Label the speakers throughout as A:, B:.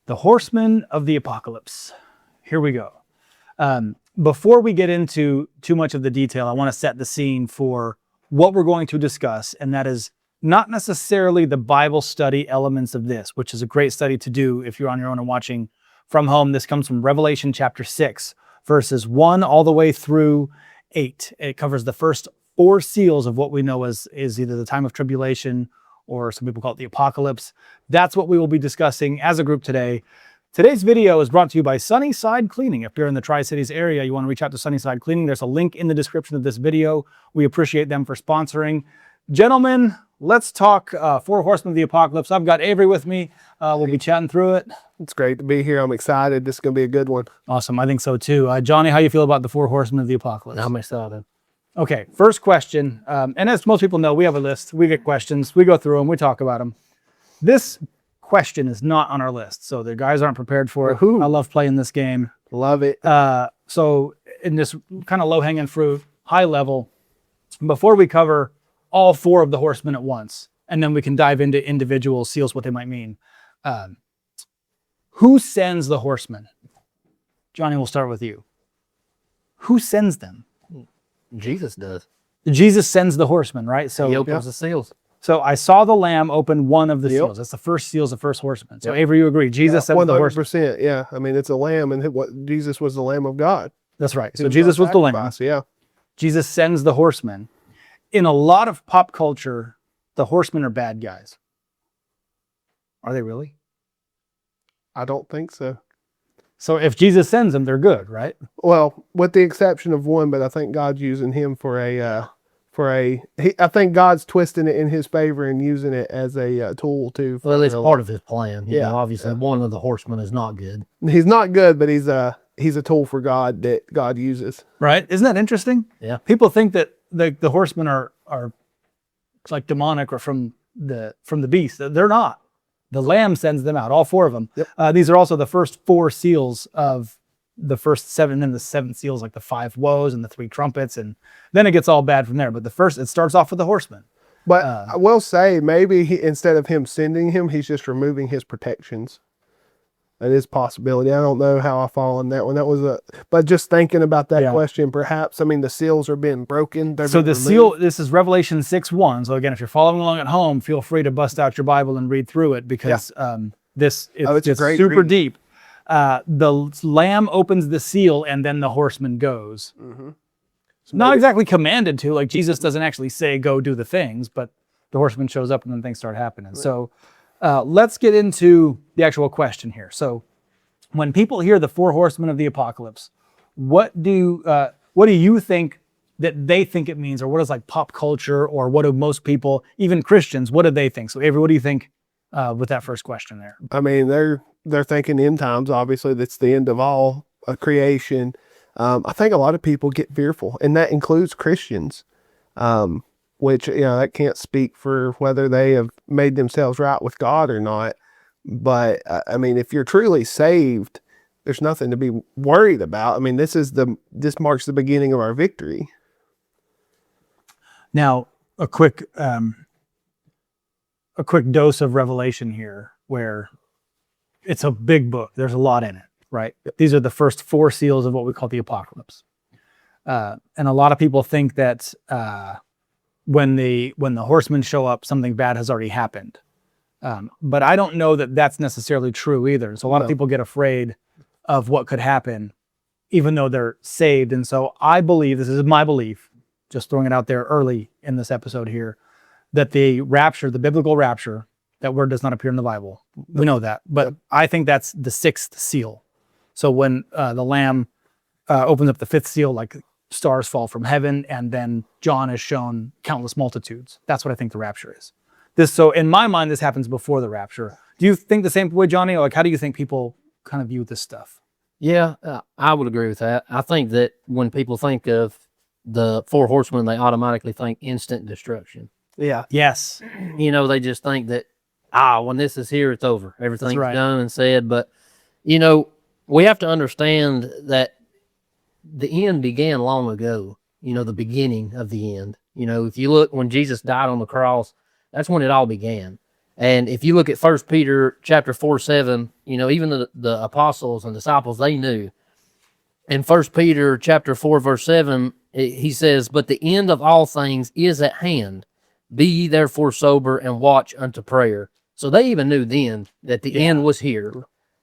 A: The Horsemen of the Apocalypse. Here we go. Before we get into too much of the detail, I want to set the scene for what we're going to discuss, and that is not necessarily the Bible study elements of this, which is a great study to do if you're on your own and watching from home. This comes from Revelation chapter 6, verses 1 all the way through 8. It covers the first 4 seals of what we know is either the time of tribulation, or some people call it the apocalypse. That's what we will be discussing as a group today. Today's video is brought to you by Sunnyside Cleaning. If you're in the Tri-Cities area, you want to reach out to Sunnyside Cleaning. There's a link in the description of this video. We appreciate them for sponsoring. Gentlemen, let's talk Four Horsemen of the Apocalypse. I've got Avery with me. We'll be chatting through it.
B: It's great to be here. I'm excited. This is going to be a good one.
A: Awesome. I think so too. Johnny, how you feel about the Four Horsemen of the Apocalypse?
C: I'm excited.
A: Okay, first question. And as most people know, we have a list. We get questions. We go through them. We talk about them. This question is not on our list, so the guys aren't prepared for it.
B: Woohoo.
A: I love playing this game.
B: Love it.
A: So in this kind of low-hanging fruit, high level, before we cover all 4 of the horsemen at once, and then we can dive into individual seals, what they might mean. Who sends the horsemen? Johnny, we'll start with you. Who sends them?
C: Jesus does.
A: Jesus sends the horsemen, right? So
C: He opens the seals.
A: So I saw the Lamb open one of the seals. That's the first seals, the first horseman. So Avery, you agree? Jesus sends the horseman.
B: 100%. Yeah. I mean, it's a lamb, and what Jesus was the Lamb of God.
A: That's right. So Jesus was the Lamb.
B: Yeah.
A: Jesus sends the horsemen. In a lot of pop culture, the horsemen are bad guys. Are they really?
B: I don't think so.
A: So if Jesus sends them, they're good, right?
B: Well, with the exception of one, but I think God's using him I think God's twisting it in his favor and using it as a tool to.
C: Well, it's part of his plan. You
B: Yeah.
C: know, obviously, one of the horsemen is not good.
B: He's not good, but he's a tool for God that God uses.
A: Right? Isn't that interesting?
C: Yeah.
A: People think that the horsemen are like demonic or from the beast. They're not. The Lamb sends them out, all 4 of them.
B: Yep.
A: These are also the first 4 seals of the first 7, and then the 7 seals, like the 5 woes and the 3 trumpets, and then it gets all bad from there. But it starts off with the horsemen.
B: But I will say, maybe instead of him sending him, he's just removing his protections. That is a possibility. I don't know how I fall on that one. But just thinking about that question, perhaps, I mean, the seals are being broken.
A: So the seal, this is Revelation 6:1. So again, if you're following along at home, feel free to bust out your Bible and read through it, because it's super deep. The Lamb opens the seal, and then the horseman goes.
B: Mm-hmm.
A: So not exactly commanded to, like Jesus doesn't actually say, go do the things, but the horseman shows up and then things start happening. Right. So let's get into the actual question here. So when people hear the 4 horsemen of the apocalypse, what do you think that they think it means? Or what is like pop culture, or what do most people, even Christians, what do they think? So Avery, what do you think with that first question there?
B: I mean, they're thinking end times. Obviously, that's the end of all creation. I think a lot of people get fearful, and that includes Christians, which, that can't speak for whether they have made themselves right with God or not. But I mean, if you're truly saved, there's nothing to be worried about. I mean, this marks the beginning of our victory.
A: Now, a quick dose of Revelation here, where it's a big book. There's a lot in it, right? Yep. These are the first 4 seals of what we call the apocalypse. And a lot of people think that when the horsemen show up, something bad has already happened. But I don't know that that's necessarily true either. So a lot of people get afraid of what could happen, even though they're saved. And so I believe, this is my belief, just throwing it out there early in this episode here, that the rapture, the biblical rapture, that word does not appear in the Bible. We know that. But I think that's the 6th seal. So when the Lamb opens up the 5th seal, like stars fall from heaven, and then John is shown countless multitudes. That's what I think the rapture is. So in my mind, this happens before the rapture. Do you think the same way, Johnny? Like, how do you think people kind of view this stuff?
C: Yeah, I would agree with that. I think that when people think of the 4 horsemen, they automatically think instant destruction.
B: Yeah.
A: Yes.
C: They just think that, when this is here, it's over. Everything's done and said. But, we have to understand that the end began long ago, the beginning of the end. If you look, when Jesus died on the cross, that's when it all began. And if you look at 1 Peter chapter 4:7, even the apostles and disciples, they knew. In 1 Peter chapter 4, verse 7, he says, "But the end of all things is at hand. Be ye therefore sober and watch unto prayer." So they even knew then that the end was here,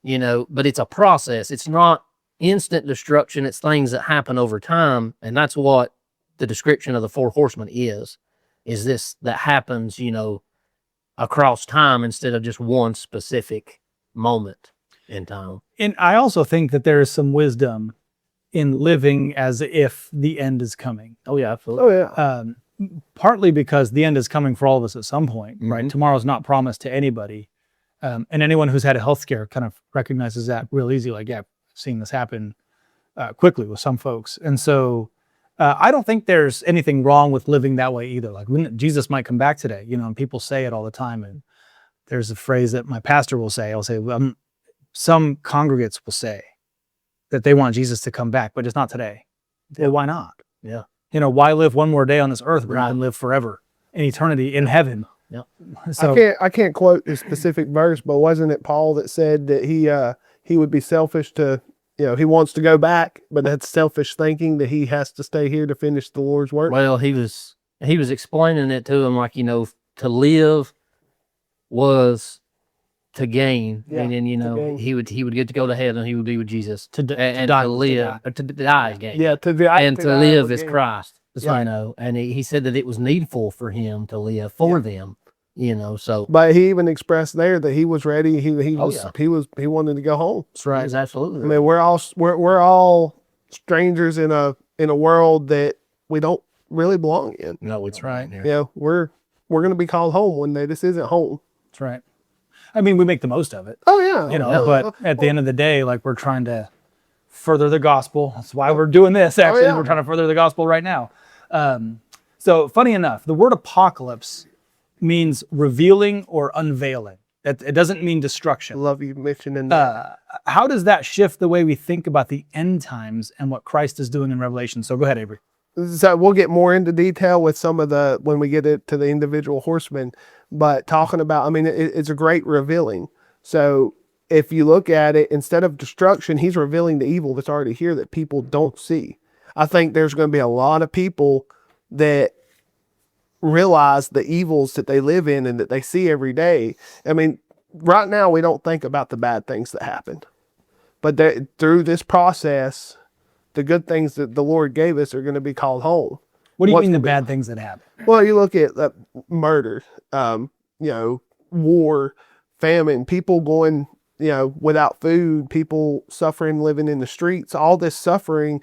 C: but it's a process. It's not instant destruction. It's things that happen over time. And that's what the description of the Four Horsemen is this that happens, across time instead of just one specific moment in time.
A: And I also think that there is some wisdom in living as if the end is coming.
C: Oh yeah, absolutely.
B: Oh yeah.
A: Partly because the end is coming for all of us at some point, right?
C: Mhm.
A: Tomorrow's not promised to anybody. And anyone who's had a health scare kind of recognizes that real easy. Like, yeah, I've seen this happen quickly with some folks. And so I don't think there's anything wrong with living that way either. Like, Jesus might come back today, and people say it all the time. And there's a phrase that my pastor will say. I'll say, some congregates will say that they want Jesus to come back, but it's not today. Well, why not?
C: Yeah.
A: Why live one more day on this earth when you can live forever in eternity in heaven?
C: Yeah.
A: So
B: I can't quote a specific verse, but wasn't it Paul that said that he would be selfish to, he wants to go back, but that's selfish thinking that he has to stay here to finish the Lord's work?
C: Well, he was explaining it to him like, to live was to gain.
B: Yeah,
C: And then,
B: to gain.
C: he would get to go to heaven. He would be with Jesus.
A: To
C: and
A: die
C: to
A: was to
C: live,
A: die.
C: to die is gain.
B: Yeah, to die
C: live
B: was
C: is
B: gain.
C: Christ.
B: Yeah.
C: And he said that it was needful for him to live for them, so.
B: But he even expressed there that he was ready. He
C: Oh,
B: was
C: yeah.
B: he wanted to go home.
A: that's right.
C: He's absolutely
B: I mean, we're all strangers in a world that we don't really belong in.
C: No, it's
A: right.
B: We're going to be called home one day. This isn't home.
A: That's right. I mean, we make the most of it,
B: Oh yeah.
A: but at the end of the day, like, we're trying to further the gospel. That's why we're doing this. Actually,
B: yeah.
A: we're trying to further the gospel right now. So funny enough, the word apocalypse means revealing or unveiling. It doesn't mean
B: I
A: destruction.
B: love you mentioning that.
A: How does that shift the way we think about the end times and what Christ is doing in Revelation? So go ahead, Avery.
B: So we'll get more into detail with some of when we get to the individual horsemen, but talking about, I mean, it's a great revealing. So if you look at it, instead of destruction, he's revealing the evil that's already here that people don't see. I think there's going to be a lot of people that realize the evils that they live in and that they see every day. I mean, right now we don't think about the bad things that happened, but through this process, the good things that the Lord gave us are going to be called home.
A: What do you
B: What's
A: mean the
B: gonna be-
A: bad things that happen?
B: Well, you look at murder, war, famine, people going, without food, people suffering, living in the streets, all this suffering.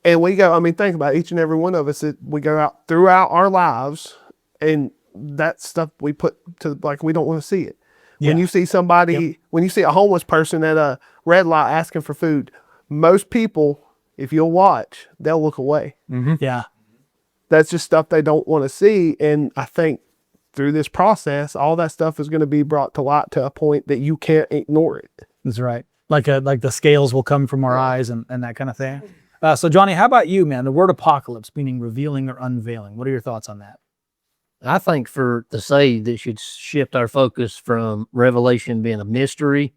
B: And we go, I mean, think about each and every one of us that we go out throughout our lives, and that stuff we put to, like, we don't want to see it. When
A: Yeah.
B: you see somebody, when you see a homeless person at a red light asking for food, most people, if you'll watch, they'll look away.
A: Yeah.
B: That's just stuff they don't want to see. And I think through this process, all that stuff is going to be brought to light to a point that you can't ignore it.
A: That's right. Like the scales will come from our eyes and that kind of thing. So Johnny, how about you, man? The word apocalypse, meaning revealing or unveiling. What are your thoughts on that?
C: I think for the saved, it should shift our focus from Revelation being a mystery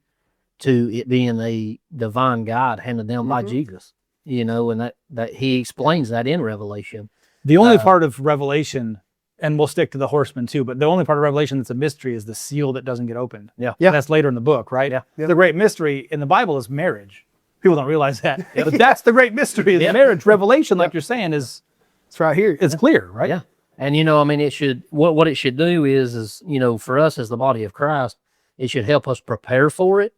C: to it being a divine guide handed down by Jesus, and that he explains that in Revelation.
A: The only part of Revelation, and we'll stick to the horsemen too, but the only part of Revelation that's a mystery is the seal that doesn't get opened.
C: Yeah.
B: Yeah.
A: That's later in the book, right?
C: Yeah.
B: Yeah.
A: The great mystery in the Bible is marriage. People don't realize that. But that's the great mystery is marriage. Revelation, like you're saying, is
B: It's right here.
A: it's clear, right?
C: Yeah. And, I mean, it should, what it should do is, for us as the body of Christ, it should help us prepare for it.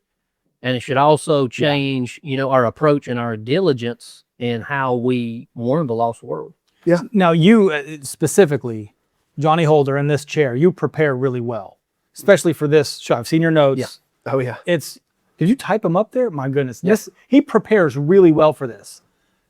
C: And it should also change, our approach and our diligence in how we warn the lost world.
B: Yeah.
A: Now you specifically, Johnny Holder, in this chair, you prepare really well, especially for this show. I've seen your notes.
C: Yeah.
B: Oh yeah.
A: Did you type them up there? My goodness. He prepares really well for this.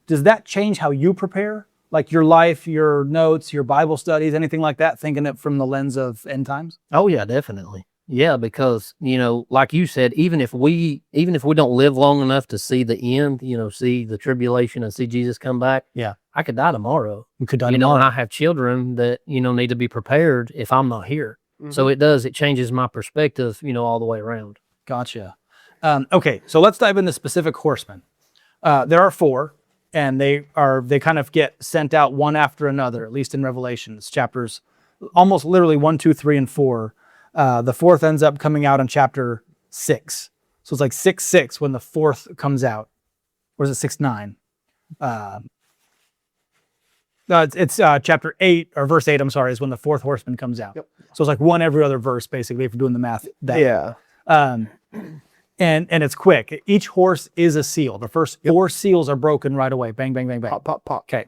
A: Does that change how you prepare? Like your life, your notes, your Bible studies, anything like that, thinking it from the lens of end times?
C: Oh yeah, definitely. Yeah, because, like you said, even if we don't live long enough to see the end, see the tribulation and see Jesus come back.
A: Yeah.
C: I could die tomorrow.
A: We could die
C: And
A: tomorrow.
C: I have children that, need to be prepared if I'm not here. So it changes my perspective, all the way around.
A: Gotcha. Okay, so let's dive into specific horsemen. There are 4, and they kind of get sent out one after another, at least in Revelation. It's chapters almost literally 1, 2, 3, and 4. The 4th ends up coming out in chapter 6. So it's like 6:6 when the 4th comes out. Or is it 6:9? No, it's chapter 8 or verse 8. I'm sorry, is when the 4th horseman comes out.
B: Yep.
A: So it's like one every other verse, basically, if you're doing the math.
B: Yeah.
A: And it's quick. Each horse is a seal. The first 4 seals are broken right away. Bang, bang, bang, bang.
B: Pop, pop, pop.
A: Okay.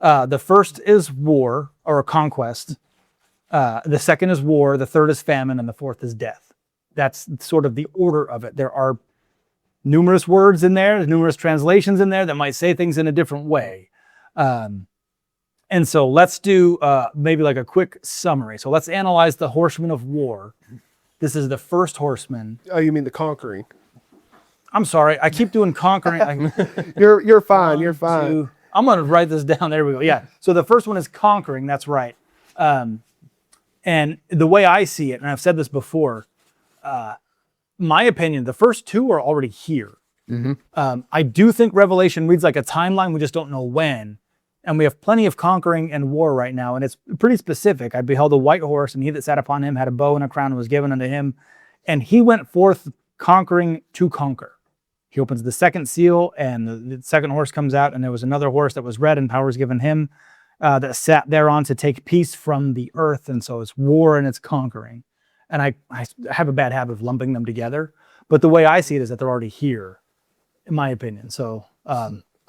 A: The first is war or a conquest. The second is war. The third is famine, and the 4th is death. That's sort of the order of it. There are numerous words in there, numerous translations in there that might say things in a different way. And so let's do maybe like a quick summary. So let's analyze the horsemen of war. This is the first horseman.
B: Oh, you mean the conquering?
A: I'm sorry, I keep doing conquering.
B: You're fine. You're fine.
A: I'm going to write this down. There we go. Yeah. So the first one is conquering. That's right. And the way I see it, and I've said this before, my opinion, the first 2 are already here. I do think Revelation reads like a timeline. We just don't know when. And we have plenty of conquering and war right now, and it's pretty specific. I beheld a white horse, and he that sat upon him had a bow and a crown was given unto him. And he went forth conquering to conquer. He opens the second seal, and the second horse comes out, and there was another horse that was red, and power was given him that sat thereon to take peace from the earth. And so it's war and it's conquering. And I have a bad habit of lumping them together, but the way I see it is that they're already here, in my opinion. So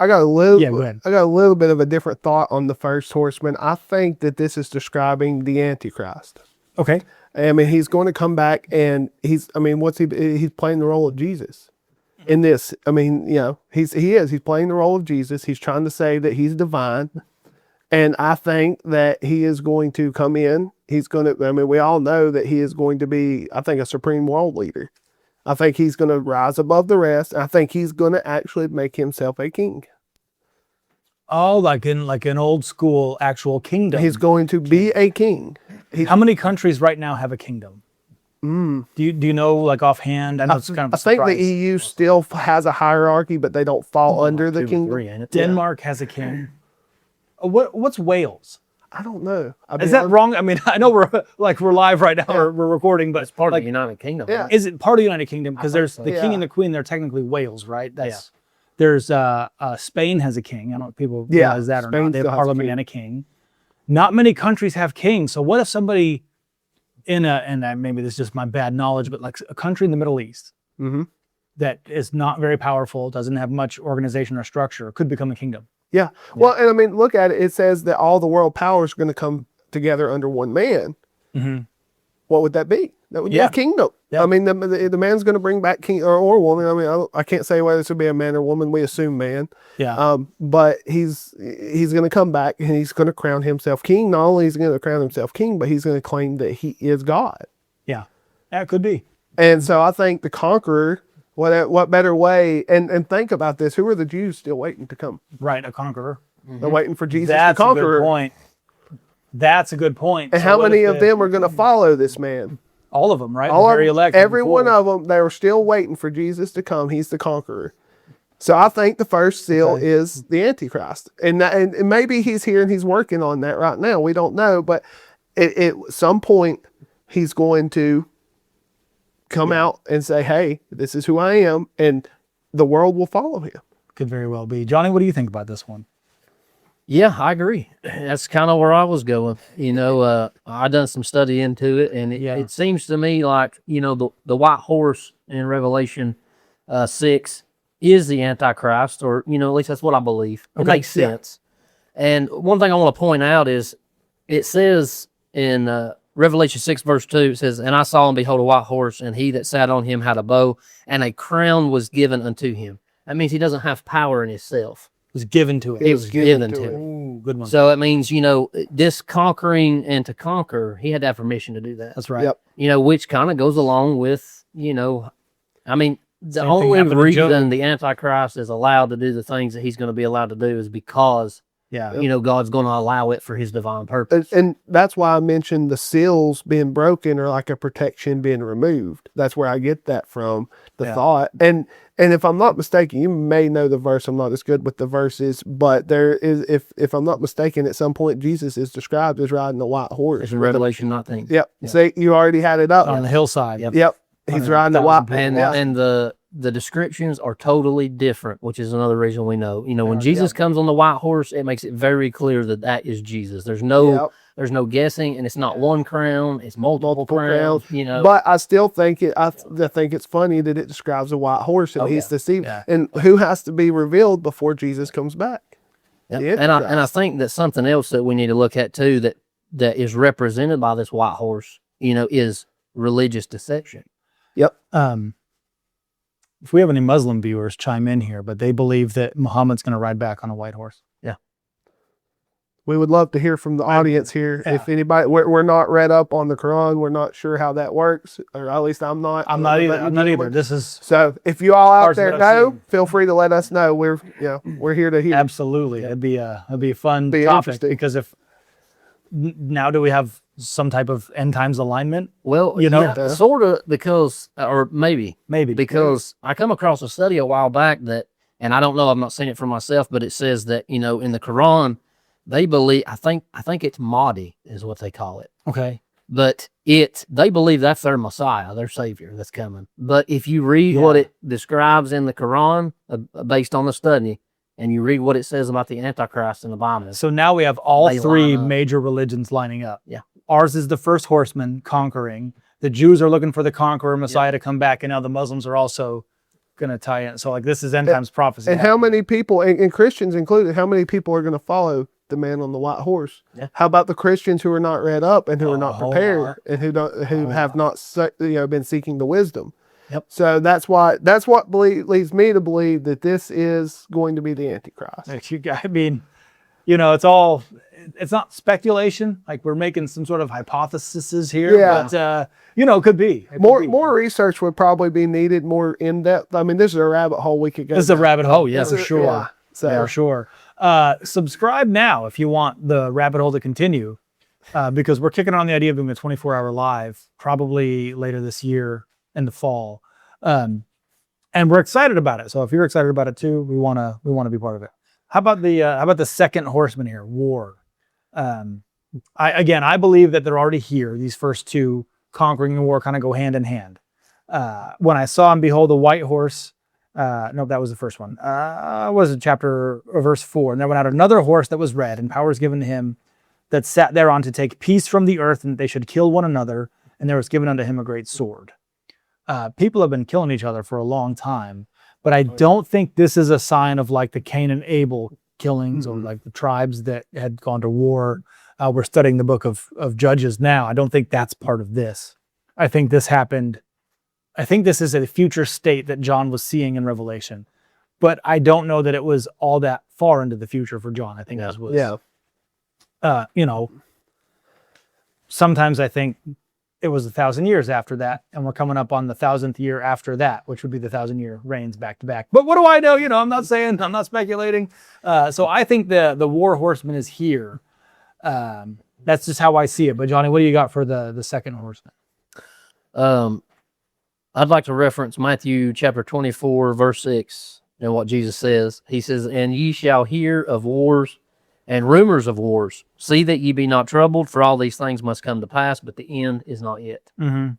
B: I got a little.
A: Yeah, go ahead.
B: I got a little bit of a different thought on the first horseman. I think that this is describing the Antichrist.
A: okay.
B: I mean, he's going to come back, and he's playing the role of Jesus in this. I mean, he's playing the role of Jesus. He's trying to say that he's divine, and I think that he is going to come in. He's going to. I mean, we all know that he is going to be, I think, a supreme world leader. I think he's going to rise above the rest. I think he's going to actually make himself a king.
A: Oh, like an old school actual kingdom.
B: He's going to be a king.
A: How many countries right now have a kingdom? Do you know, like, offhand? I know it's kind of a
B: I think the
A: surprise.
B: EU still has a hierarchy, but they don't fall under the
C: 2 or
B: kingdom.
C: 3, ain't it?
A: Denmark has a king. What's Wales?
B: I don't know.
A: Is that wrong? I mean, I know we're live right now, or we're recording, but
C: It's part of
A: like,
C: the United Kingdom.
B: Yeah.
C: Right?
A: is it part of the United Kingdom? Because there's
C: so.
A: the
B: Yeah.
A: king and the queen. They're technically Wales, right? There's Spain has a king. I don't know if people realize that or
B: Spain
A: not. They have
B: still has a
A: parliament
B: king.
A: and a king. Not many countries have kings. So what if somebody maybe this is just my bad knowledge, but like a country in the Middle East that is not very powerful, doesn't have much organization or structure, could become a kingdom.
B: Yeah. Well, and I mean, look at it. It says that all the world powers are going to come together under one man. What would that be? That would be a kingdom.
A: Yeah.
B: I mean, the man's going to bring back king or woman. I mean, I can't say whether this would be a man or woman. We assume man.
A: Yeah.
B: But he's going to come back, and he's going to crown himself king. Not only is he going to crown himself king, but he's going to claim that he is God.
A: Yeah. It could be.
B: And so I think the conqueror, what better way? And think about this: who are the Jews still waiting to come?
A: Right. A conqueror.
B: They're waiting for Jesus
A: That's
B: to conquer.
A: a good point. That's a good point.
B: And
A: So
B: how
A: what
B: many
A: if
B: of them are going to follow this man?
A: All of them, right?
B: All
A: The
B: of
A: very
B: them,
A: elect.
B: every one of them, they were still waiting for Jesus to come. He's the conqueror. So I think the first seal is the Antichrist, and maybe he's here and he's working on that right now. We don't know, but at some point he's going to come out and say, "Hey, this is who I am," and the world will follow him.
A: Could very well be. Johnny, what do you think about this one?
C: Yeah, I agree. That's kind of where I was going. I done some study into it, and it seems to me like, the white horse in Revelation 6 is the Antichrist, or, at least that's what I believe. It makes sense. And one thing I want to point out is it says in Revelation 6, verse 2, it says, "And I saw and behold a white horse, and he that sat on him had a bow, and a crown was given unto him." That means he doesn't have power in himself.
A: Was given to it.
C: It was given to him.
A: Ooh, good one.
C: So it means, this conquering and to conquer, he had to have permission to do that.
A: That's right.
B: Yep.
C: Which kind of goes along with, the
A: Same
C: only
A: thing happened to Job.
C: reason the Antichrist is allowed to do the things that he's going to be allowed to do is because
A: Yeah.
C: you know, God's going to allow it for his divine purpose.
B: And that's why I mentioned the seals being broken or like a protection being removed. That's where I get that from, the thought. And if I'm not mistaken, you may know the verse. I'm not as good with the verses, but there is, if I'm not mistaken, at some point Jesus is described as riding a white horse.
C: It's in Revelation 19.
B: Yep. See, you already had it up.
A: On the hillside.
B: Yep. He's riding a white.
C: And the descriptions are totally different, which is another reason we know. You know, when Jesus comes on the white horse, it makes it very clear that that is Jesus. There's no guessing, and it's not one crown; it's multiple crowns. You know,
B: but I still think I think it's funny that it describes a white horse and he's deceived. And who has to be revealed before Jesus comes back?
C: And I think that something else that we need to look at too that is represented by this white horse, you know, is religious deception.
B: Yep.
A: If we have any Muslim viewers, chime in here, but they believe that Muhammad's going to ride back on a white horse.
C: Yeah.
B: We would love to hear from the audience here.
A: Yeah.
B: If anybody, we're not read up on the Quran. We're not sure how that works, or at least I'm not.
A: I'm not either. This is
B: so. If you all out there
A: that I've
B: know,
A: seen.
B: feel free to let us know. We're here to hear.
A: absolutely. It'd be a fun topic
B: interesting.
A: because now do we have some type of end times alignment?
C: Well,
A: you know,
C: yeah, sort of, because, or maybe because I come across a study a while back that, and I don't know, I've not seen it for myself, but it says that, you know, in the Quran, they believe, I think it's Mahdi is what they call it.
A: Okay.
C: But they believe that's their Messiah, their Savior that's coming. But if you read what it describes in the Quran, based on the study, and you read what it says about the Antichrist in the Bible.
A: So now we have all
C: They
A: three
C: line up.
A: major religions lining up.
C: Yeah.
A: Ours is the first horseman conquering. The Jews are looking for the conqueror Messiah to come back, and now the Muslims are also going to tie in. So like this is end times prophecy.
B: And how many people, and Christians included, how many people are going to follow the man on the white horse?
C: Yeah.
B: How about the Christians who are not read up and who are not
A: whole
B: prepared
A: lot.
B: and who have not been seeking the wisdom?
A: Yep.
B: So that's what leads me to believe that this is going to be the Antichrist.
A: I mean, you know, it's not speculation. Like we're making some sort of hypotheses here, but you know, it could be.
B: More research would probably be needed, more in depth. I mean, this is a rabbit hole we could go.
A: This is a rabbit hole,
C: yeah,
A: for sure.
B: Yeah, so
A: For sure. Subscribe now if you want the rabbit hole to continue, because we're kicking on the idea of doing a 24-hour live probably later this year in the fall, and we're excited about it. So if you're excited about it too, we want to be part of it. How about the second horseman here, war? I believe that they're already here. These first two, conquering and war, kind of go hand in hand. When I saw and behold the white horse. No, that was the first one. Was it chapter or verse 4? And there went out another horse that was red, and power was given to him that sat thereon to take peace from the earth, and they should kill one another. And there was given unto him a great sword. People have been killing each other for a long time, but I don't think this is a sign of like the Cain and Abel killings or like the tribes that had gone to war. We're studying the book of Judges now. I don't think that's part of this. I think this happened. I think this is a future state that John was seeing in Revelation, but I don't know that it was all that far into the future for John. I think this was, you know, sometimes I think it was 1,000 years after that, and we're coming up on the 1,000th year after that, which would be the 1,000-year reigns back to back. But what do I know? You know, I'm not speculating. So I think the war horseman is here. That's just how I see it. But Johnny, what do you got for the second horseman?
C: I'd like to reference Matthew chapter 24, verse 6, and what Jesus says. He says, "And ye shall hear of wars and rumors of wars. See that ye be not troubled, for all these things must come to pass, but the end is not yet."
A: Mm-hmm.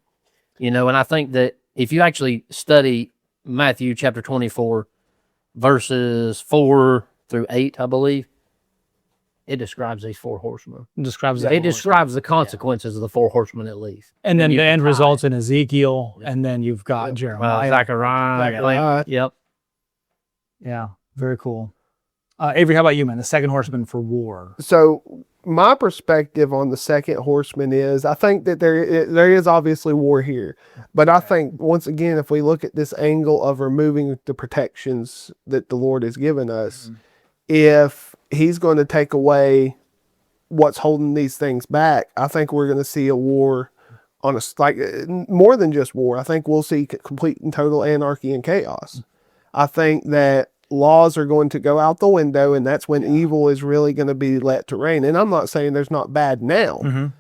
C: You know, and I think that if you actually study Matthew chapter 24, verses 4 through 8, I believe, it describes these four horsemen.
A: It describes
C: the consequences of the four horsemen at least.
A: and then
C: you
A: the end
C: can
A: results in Ezekiel, and then you've got Jeremiah.
C: Zechariah. Yep.
A: Yeah, very cool. Avery, how about you, man? The second horseman for war.
B: So my perspective on the second horseman is, I think that there is obviously war here, but I think once again, if we look at this angle of removing the protections that the Lord has given us, if he's going to take away what's holding these things back, I think we're going to see a war on more than just war. I think we'll see complete and total anarchy and chaos. I think that laws are going to go out the window, and that's when evil is really going to be let to reign. And I'm not saying there's not bad now,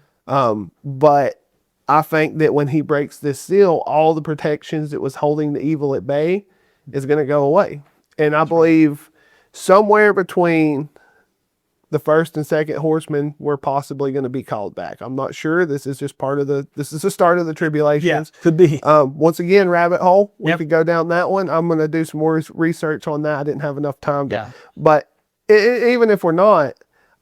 B: but I think that when he breaks this seal, all the protections that was holding the evil at bay is going to go away. And I believe somewhere between the first and second horsemen were possibly going to be called back. I'm not sure. This is just this is the start of the tribulations.
A: Yeah, could be.
B: Once again, rabbit hole. We
A: Yep.
B: could go down that one. I'm going to do some more research on that. I didn't have enough time to.
A: Yeah.
B: But even if we're not,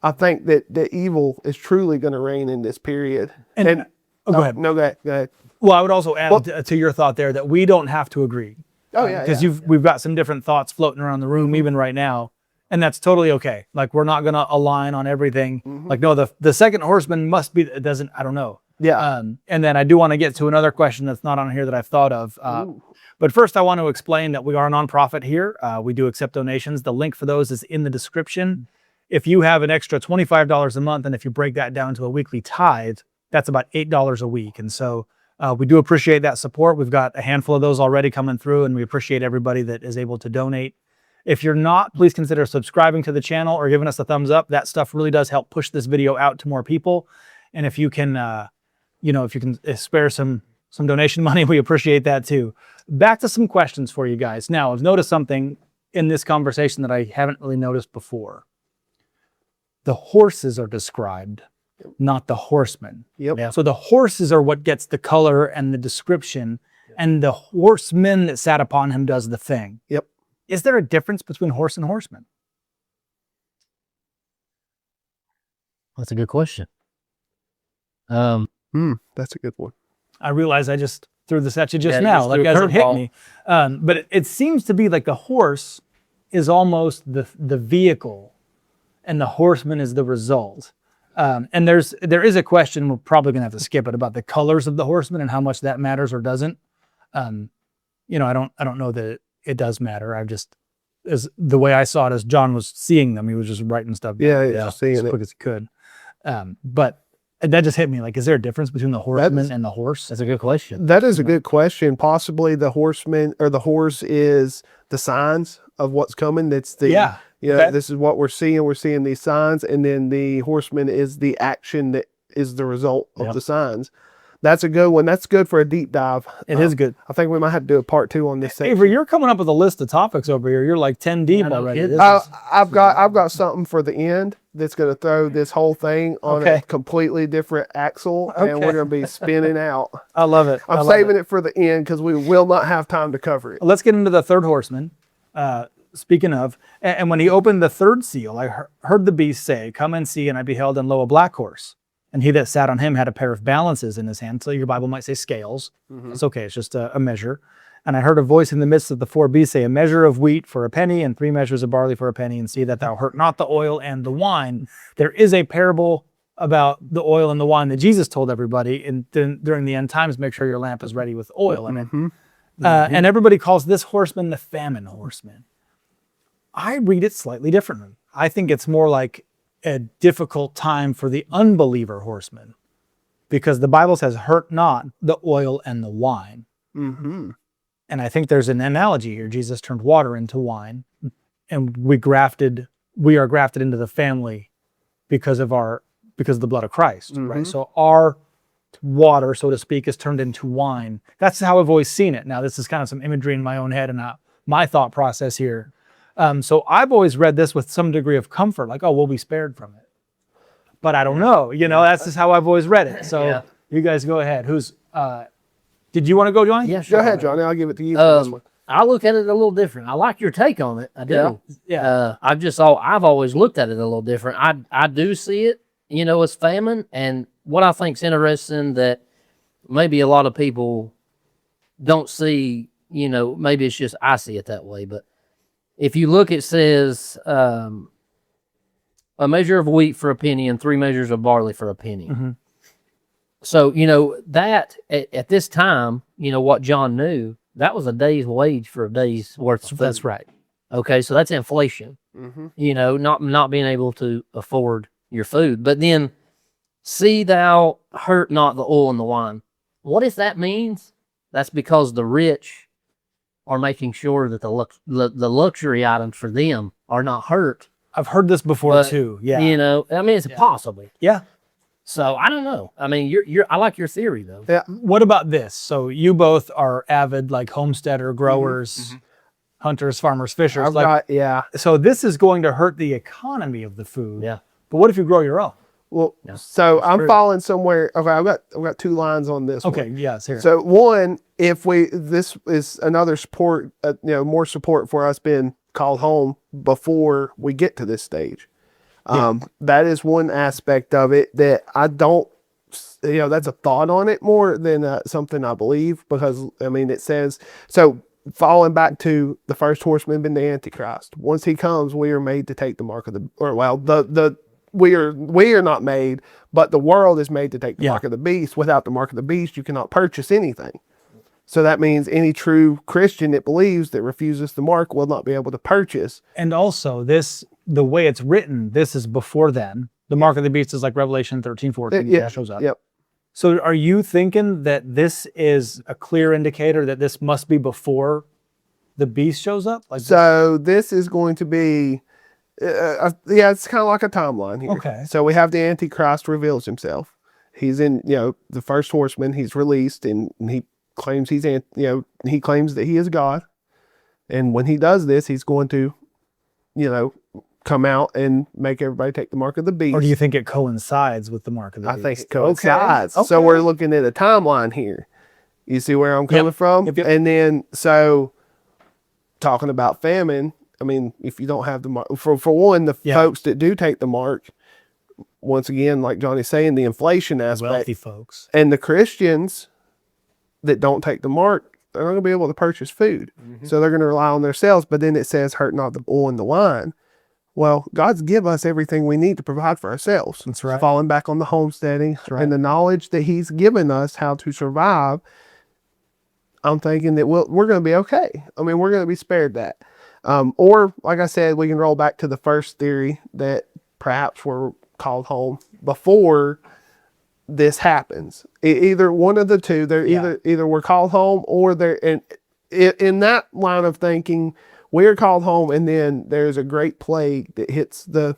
B: I think that the evil is truly going to reign in this period.
A: And go ahead.
B: No, go ahead.
A: Well, I would also add to your thought there that we don't have to agree.
B: Oh, yeah.
A: Because we've got some different thoughts floating around the room even right now. And that's totally okay. Like, we're not going to align on everything. Like, no, the second horseman must be, it doesn't, I don't know.
B: Yeah.
A: And then I do want to get to another question that's not on here that I've thought of. But first, I want to explain that we are a nonprofit here. We do accept donations. The link for those is in the description. If you have an extra $25 a month, and if you break that down to a weekly tithe, that's about $8 a week. And so we do appreciate that support. We've got a handful of those already coming through, and we appreciate everybody that is able to donate. If you're not, please consider subscribing to the channel or giving us a thumbs up. That stuff really does help push this video out to more people. And if you can, if you can spare some donation money, we appreciate that too. Back to some questions for you guys. Now, I've noticed something in this conversation that I haven't really noticed before. The horses are described, not the horsemen.
B: Yep.
A: Yeah. So the horses are what gets the color and the description, and the horsemen that sat upon him does the thing.
B: Yep.
A: Is there a difference between horse and horseman?
C: That's a good question.
B: That's a good one.
A: I realize I just threw this at you just
C: Yeah,
A: now,
C: just
A: like
C: threw a
A: as it hit
C: curveball.
A: me. But it seems to be like the horse is almost the vehicle, and the horseman is the result. And there is a question, we're probably gonna have to skip it, about the colors of the horseman and how much that matters or doesn't. I don't know that it does matter. As the way I saw it, as John was seeing them, he was just writing stuff down,
B: Just seeing
A: as
B: it.
A: quick as he could. But that just hit me. Like, is there a difference between the horseman and the horse?
C: That's a good question.
B: That is a good question. Possibly the horseman or the horse is the signs of what's coming. That's the
A: Okay.
B: This is what we're seeing. We're seeing these signs, and then the horseman is the action that is the result of the signs. That's a good one. That's good for a deep dive.
A: It is good.
B: I think we might have to do a part 2 on this section.
A: Avery, you're coming up with a list of topics over here. You're like 10 deep already.
C: kidding.
B: I've got something for the end that's going to throw this whole thing on a completely different axle, and we're going to be spinning out.
A: I love it.
B: I'm saving it for the end because we will not have time to cover it.
A: Let's get into the third horseman. Speaking of, and when he opened the third seal, I heard the beast say, "Come and see," and I beheld and lo, a black horse. And he that sat on him had a pair of balances in his hand. So your Bible might say scales. It's okay. It's just a measure. And I heard a voice in the midst of the four beasts say, "A measure of wheat for a penny, and 3 measures of barley for a penny, and see that thou hurt not the oil and the wine." There is a parable about the oil and the wine that Jesus told everybody during the end times. Make sure your lamp is ready with oil in it. And everybody calls this horseman the famine horseman. I read it slightly differently. I think it's more like a difficult time for the unbeliever horseman, because the Bible says, "Hurt not the oil and the wine." And I think there's an analogy here. Jesus turned water into wine, and we are grafted into the family because of the blood of Christ, right? So our water, so to speak, is turned into wine. That's how I've always seen it. Now, this is kind of some imagery in my own head and my thought process here. So I've always read this with some degree of comfort, like, oh, we'll be spared from it. But I don't know, that's just how I've always read it. So you guys go ahead. Did you want to go, Johnny?
C: Yeah, sure.
B: Go ahead, Johnny. I'll give it to you for this one.
C: I look at it a little different. I like your take on it. I do.
A: Yeah.
C: I've always looked at it a little different. I do see it, as famine. And what I think's interesting that maybe a lot of people don't see, maybe it's just I see it that way, but if you look, it says a measure of wheat for a penny and 3 measures of barley for a penny. So, that at this time, what John knew, that was a day's wage for a day's worth of food.
A: That's right.
C: Okay, so that's inflation. Not being able to afford your food. But then, see thou hurt not the oil and the wine. What if that means? That's because the rich are making sure that the luxury items for them are not hurt.
A: I've heard this before
C: But,
A: too. Yeah.
C: You know, I mean, it's possible.
A: Yeah.
C: So I don't know. I mean, I like your theory though.
B: Yeah.
A: What about this? So you both are avid like homesteader growers, hunters, farmers, fishers. So this is going to hurt the economy of the food.
C: Yeah.
A: But what if you grow your own?
B: Well,
C: Yeah.
B: so
C: That's
B: I'm
C: true.
B: following somewhere. Okay, I've got 2 lines on this.
A: Okay.
B: one.
A: Yes. Here.
B: So one, this is another support, more support for us being called home before we get to this stage. That is one aspect of it that I don't, that's a thought on it more than something I believe, because I mean, it says, so falling back to the first horseman being the Antichrist, once he comes, we are made to take the mark of we are not made, but the world is made to take the mark of the beast. Without the mark of the beast, you cannot purchase anything. So that means any true Christian that believes that refuses the mark will not be able to purchase.
A: And also the way it's written, this is before then. The mark of the beast is like Revelation 13, 14. That shows up.
B: Yep.
A: So are you thinking that this is a clear indicator that this must be before the beast shows up? Like
B: so this is going to be, it's kind of like a timeline here.
A: Okay.
B: So we have the Antichrist reveals himself. He's in, the first horseman. He's released, and he claims he claims that he is God. And when he does this, he's going to, come out and make everybody take the mark of the beast.
A: Or do you think it coincides with the mark of the beast?
B: I think it coincides.
A: Okay.
B: So we're looking at a timeline here. You see where I'm coming from?
A: Yep.
B: And then, so talking about famine, I mean, if you don't have the mark, for one, the folks that do take the mark, once again, like Johnny's saying, the inflation aspect.
A: Wealthy folks.
B: And the Christians that don't take the mark, they're not going to be able to purchase food. So they're going to rely on themselves. But then it says, hurt not the oil and the wine. Well, God's give us everything we need to provide for ourselves.
A: That's right.
B: Falling back on the homesteading and the knowledge that he's given us how to survive, I'm thinking that we're going to be okay. I mean, we're going to be spared that. Or, like I said, we can roll back to the first theory that perhaps we're called home before this happens. Either one of the two. They're either we're called home, or they're in that line of thinking, we're called home, and then there's a great plague that hits the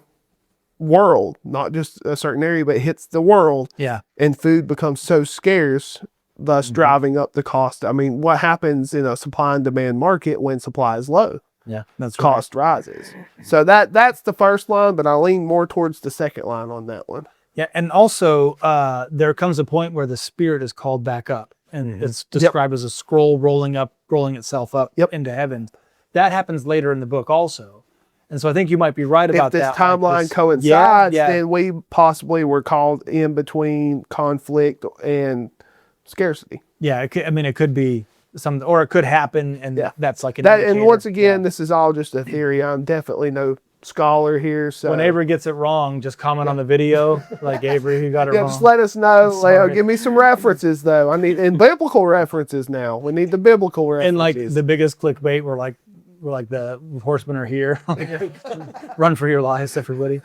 B: world, not just a certain area, but hits the world.
A: Yeah.
B: And food becomes so scarce, thus driving up the cost. I mean, what happens in a supply and demand market when supply is low?
A: Yeah, that's
B: cost rises. So that's the first line, but I lean more towards the second line on that one.
A: Yeah, and also there comes a point where the spirit is called back up, and it's described as a scroll rolling itself up into heaven. That happens later in the book also. And so I think you might be right about that.
B: If this timeline coincides, then we possibly were called in between conflict and scarcity.
A: Yeah, it could be something, or it could happen, and that's like an
B: indicator. And once again,
A: Yeah.
B: this is all just a theory. I'm definitely no scholar here. So
A: when Avery gets it wrong, just comment on the video, like Avery, who got it wrong.
B: Just let us know. Leo, give me some references though. I need biblical references now. We need the biblical references.
A: And like the biggest clickbait, we're like the horsemen are here. Run for your lives, everybody.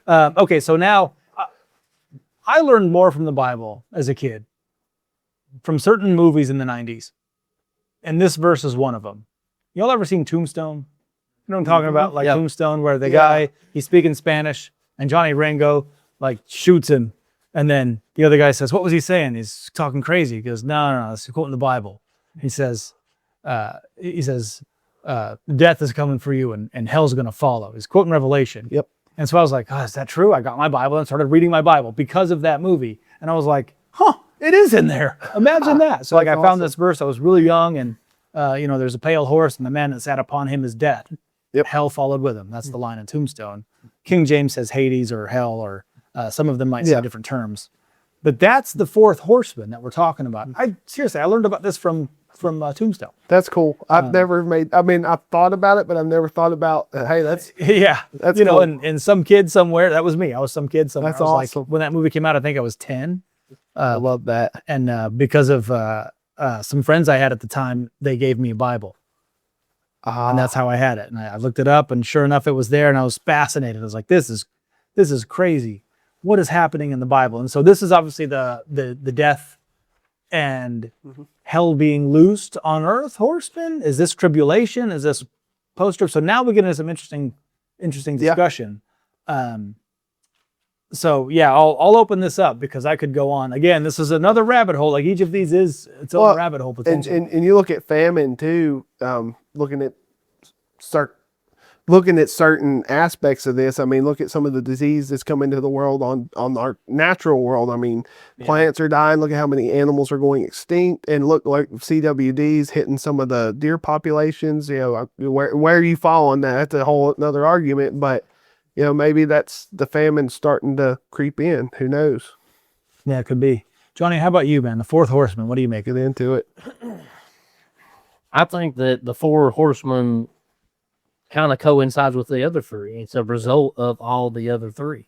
A: Okay, so now I learned more from the Bible as a kid, from certain movies in the 90s. And this verse is one of them. Y'all ever seen Tombstone? You know what I'm talking about? Like Tombstone, where the guy, he's speaking Spanish, and Johnny Ringo like shoots him. And then the other guy says, what was he saying? He's talking crazy. He goes, no, that's quoting the Bible. He says, death is coming for you, and hell's going to follow. He's quoting Revelation.
B: Yep.
A: And so I was like, oh, is that true? I got my Bible and started reading my Bible because of that movie. And I was like, it is in there. Imagine that. So like I found this verse. I was really young, and there's a pale horse, and the man that sat upon him is death.
B: Yep.
A: Hell followed with him. That's the line in Tombstone. King James says Hades or hell, or some of them might say different terms. But that's the fourth horseman that we're talking about. I learned about this from Tombstone.
B: That's cool. I've thought about it, but I've never thought about, hey, that's
A: that's
B: cool.
A: And some kid somewhere, that was me. I was some kid somewhere.
B: That's
A: I was
B: awesome.
A: Like, when that movie came out, I think I was 10.
B: I love that.
A: And because of some friends I had at the time, they gave me a Bible. And that's how I had it. And I looked it up, and sure enough, it was there, and I was fascinated. I was like, this is crazy. What is happening in the Bible? And so this is obviously the death and hell being loosed on earth, horsemen? Is this tribulation? Is this post-trib? So now we get into some interesting discussion. So yeah, I'll open this up because I could go on. Again, this is another rabbit hole. Like each of these is its own rabbit hole potential.
B: And you look at famine too, looking at certain aspects of this. I mean, look at some of the disease that's come into the world on our natural world. I mean, plants are dying. Look at how many animals are going extinct, and look like CWDs hitting some of the deer populations. You know, where you fall on that, that's a whole another argument. But you know, maybe that's the famine starting to creep in. Who knows?
A: Yeah, it could be. Johnny, how about you, man? The fourth horseman. What do you make?
B: Get into it.
C: I think that the four horsemen kind of coincides with the other three. It's a result of all the other three.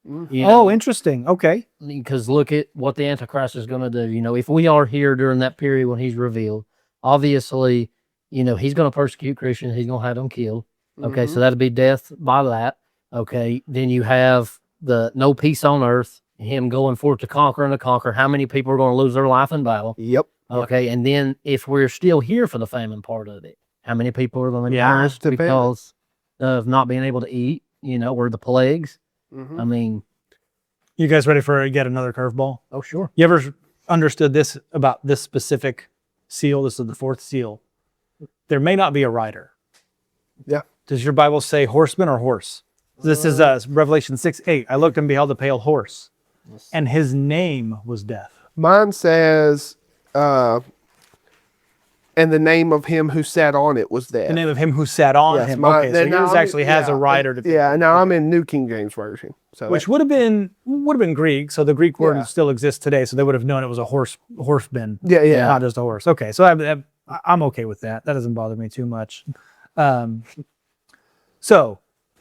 C: You know?
A: Oh, interesting. Okay.
C: Because look at what the Antichrist is going to do. You know, if we are here during that period when he's revealed, obviously, you know, he's going to persecute Christians. He's going to have them killed. Okay, so that'll be death by that. Okay, then you have the no peace on earth, him going forth to conquer and to conquer. How many people are going to lose their life in battle?
B: Yep.
C: Okay, and then if we're still here for the famine part of it, how many people are going to die because of not being able to eat, you know, or the plagues? I mean,
A: you guys ready for yet another curveball?
C: Oh, sure.
A: You ever understood this about this specific seal? This is the fourth seal. There may not be a rider.
B: Yeah.
A: Does your Bible say horseman or horse? This is Revelation 6:8. I looked and beheld a pale horse, and his name was Death.
B: Mine says, and the name of him who sat on it was Death.
A: The name of him who sat on him. Okay, so yours actually has a rider.
B: Now I'm in New King James Version. So
A: which would have been Greek. So the Greek word still exists today. So they would have known it was a horseman.
B: Yeah.
A: Not just a horse. Okay, so I'm okay with that. That doesn't bother me too much. So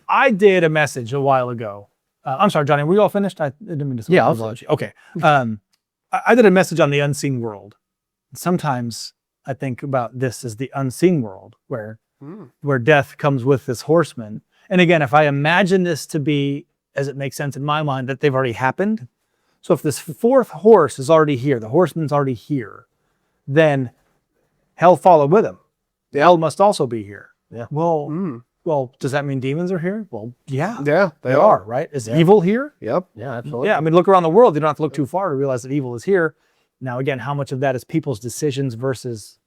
A: I did a message a while ago. I'm sorry, Johnny, were you all finished? I didn't mean to.
C: Yeah,
A: okay. I did a message on the unseen world. Sometimes I think about this as the unseen world, where death comes with this horseman. And again, if I imagine this to be, as it makes sense in my mind, that they've already happened. So if this fourth horse is already here, the horseman's already here, then hell followed with him. Hell must also be here.
C: Yeah.
A: Well, does that mean demons are here? Well, yeah.
B: Yeah,
A: they are, right? Is evil here?
B: Yep.
C: Yeah, absolutely.
A: Yeah, I mean, look around the world. You don't have to look too far to realize that evil is here. Now, again, how much of that is people's decisions versus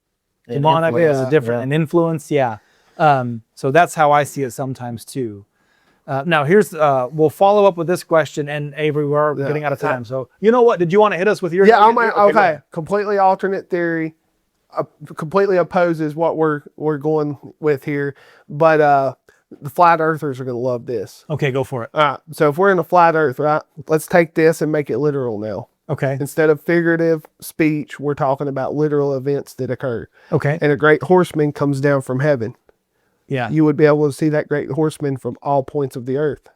A: demonic? Is it different? And influence, yeah. So that's how I see it sometimes too. Now, here's, we'll follow up with this question, and Avery, we're getting out of time. So, you know what? Did you want to hit us with your?
B: Yeah, okay. Completely alternate theory. Completely opposes what we're going with here, but the flat earthers are going to love this.
A: Okay, go for it.
B: All right, so if we're in a flat earth, right, let's take this and make it literal now.
A: Okay.
B: Instead of figurative speech, we're talking about literal events that occur.
A: Okay.
B: And a great horseman comes down from heaven.
A: Yeah.
B: You would be able to see that great horseman from all points of the earth,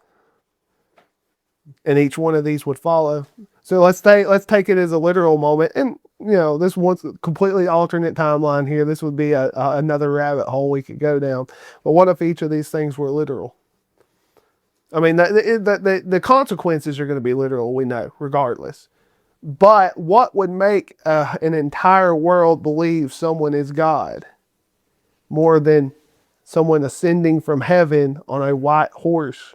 B: and each one of these would follow. So let's take it as a literal moment. And you know, this one's a completely alternate timeline here. This would be another rabbit hole we could go down. But what if each of these things were literal? I mean, the consequences are going to be literal, we know, regardless. But what would make an entire world believe someone is God more than someone ascending from heaven on a white horse?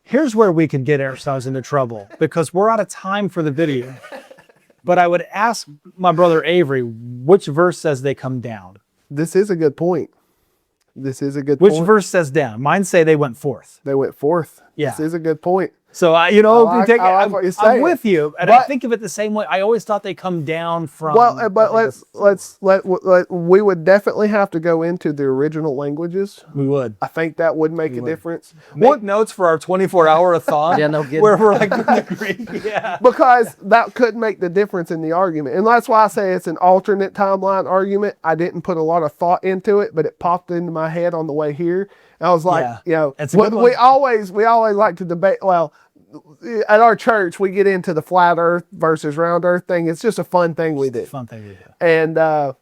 A: Here's where we could get ourselves into trouble, because we're out of time for the video. But I would ask my brother Avery, which verse says they come down?
B: This is a good point. Which
A: verse says down? Mine say they went forth.
B: They went forth.
A: Yeah.
B: This is a good point.
A: So,
B: I like what you're saying.
A: I'm with you. And I think of it the same way. I always thought they come down from...
B: Well, but we would definitely have to go into the original languages.
A: We would.
B: I think that would make a difference.
A: Make notes for our 24-hour-a-thon.
C: Yeah, no kidding.
A: Where we're like in the Greek. Yeah.
B: Because that could make the difference in the argument. And that's why I say it's an alternate timeline argument. I didn't put a lot of thought into it, but it popped into my head on the way here. And I was like, you know, we always like to debate. Well, at our church, we get into the flat earth versus round earth thing. It's just a fun thing we do. And I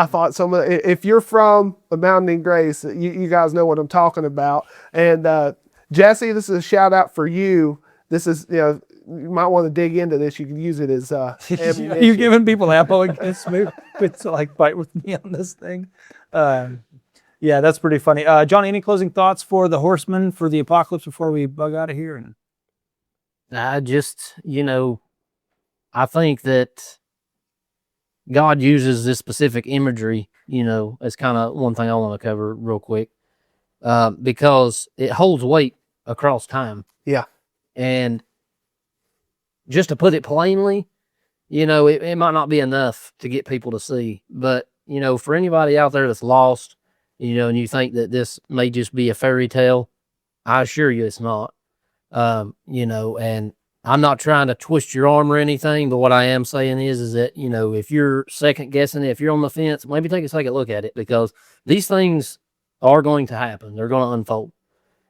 B: thought if you're from Abounding Grace, you guys know what I'm talking about. And Jesse, this is a shout out for you. This is, you know, you might want to dig into this. You could use it as ammunition.
A: You're giving people ammo against me to like fight with me on this thing. Yeah, that's pretty funny. Johnny, any closing thoughts for the Horsemen for the apocalypse before we bug out of here? And
C: I just, I think that God uses this specific imagery, as kind of one thing I want to cover real quick, because it holds weight across time.
B: Yeah.
C: And just to put it plainly, it might not be enough to get people to see, but, for anybody out there that's lost, and you think that this may just be a fairy tale, I assure you it's not. And I'm not trying to twist your arm or anything, but what I am saying is that, if you're second guessing it, if you're on the fence, maybe take a second look at it, because these things are going to happen. They're going to unfold.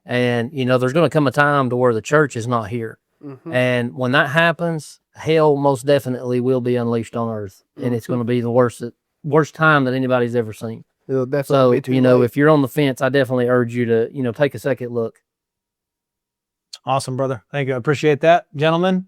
C: And, there's going to come a time to where the church is not here.
B: Mm-hmm.
C: And when that happens, hell most definitely will be unleashed on earth. And it's going to be the worst time that anybody's ever seen.
B: It'll definitely
C: So,
B: be too late.
C: if you're on the fence, I definitely urge you to, take a second look.
A: awesome, brother. Thank you. I appreciate that. Gentlemen,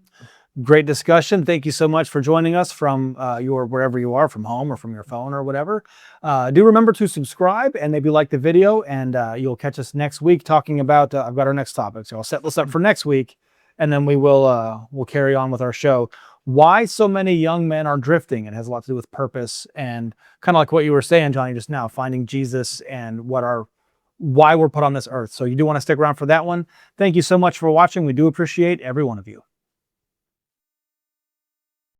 A: great discussion. Thank you so much for joining us from wherever you are, from home or from your phone or whatever. Do remember to subscribe and maybe like the video, and you'll catch us next week talking about, I've got our next topic. So I'll set this up for next week, and then we'll carry on with our show. Why so many young men are drifting. It has a lot to do with purpose and kind of like what you were saying, Johnny, just now, finding Jesus and why we're put on this earth. So you do want to stick around for that one. Thank you so much for watching. We do appreciate every one of you.